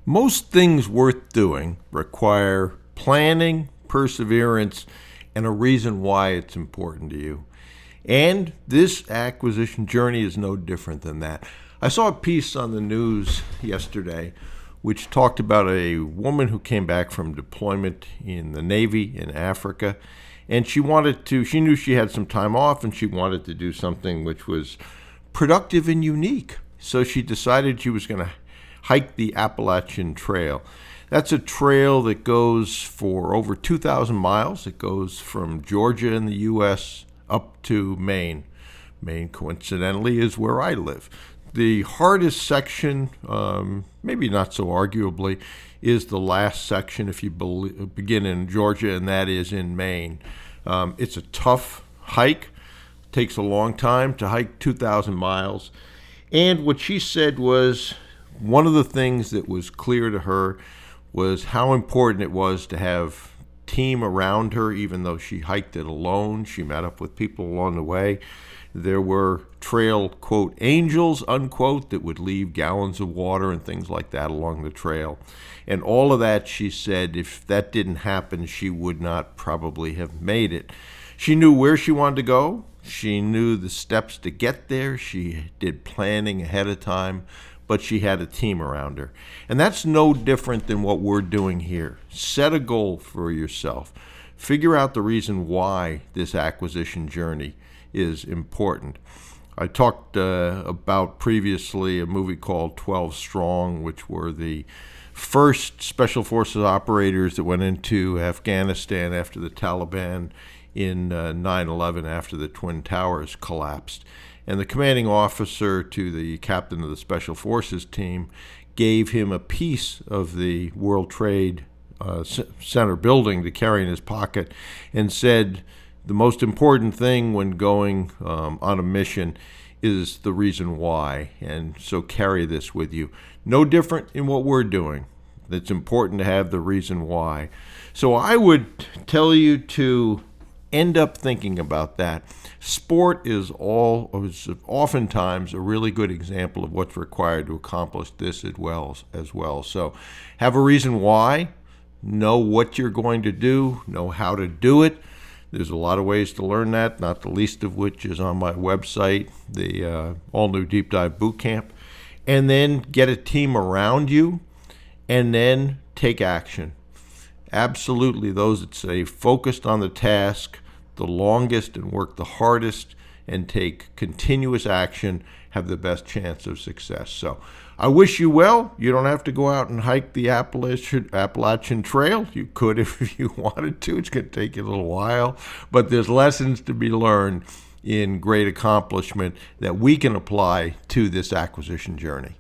Most things worth doing require planning, perseverance, and a reason why it's important to you. And this acquisition journey is no different than that. I saw a piece on the news yesterday which talked about a woman who came back from deployment in the Navy in Africa. And she knew she had some time off and she wanted to do something which was productive and unique. So she decided she was going to hike the Appalachian Trail. That's a trail that goes for over 2,000 miles. It goes from Georgia in the U.S. up to Maine. Maine, coincidentally, is where I live. The hardest section, maybe not so arguably, is the last section if you begin in Georgia, and that is in Maine. It's a tough hike. It takes a long time to hike 2,000 miles. And what she said was one of the things that was clear to her was how important it was to have team around her, even though she hiked it alone. She met up with people along the way. There were trail, quote, angels, unquote, that would leave gallons of water and things like that along the trail. And all of that, she said, if that didn't happen, she would not probably have made it. She knew where she wanted to go. She knew the steps to get there. She did planning ahead of time, but she had a team around her. And that's no different than what we're doing here. Set a goal for yourself. Figure out the reason why this acquisition journey is important. I talked about previously a movie called 12 Strong, which were the first Special Forces operators that went into Afghanistan after the Taliban in 9/11, after the Twin Towers collapsed. And the commanding officer to the captain of the Special Forces team gave him a piece of the World Trade Center building to carry in his pocket and said, the most important thing when going on a mission is the reason why, and so carry this with you. No different in what we're doing. It's important to have the reason why. So I would tell you to end up thinking about that. Sport is oftentimes a really good example of what's required to accomplish this as well. So have a reason why, know what you're going to do, know how to do it. There's a lot of ways to learn that, not the least of which is on my website, the all-new Deep Dive Boot Camp. And then get a team around you, and then take action. Absolutely, those that stay focused on the task the longest and work the hardest and take continuous action have the best chance of success. So I wish you well. You don't have to go out and hike the Appalachian Trail. You could if you wanted to. It's going to take you a little while. But there's lessons to be learned in great accomplishment that we can apply to this acquisition journey.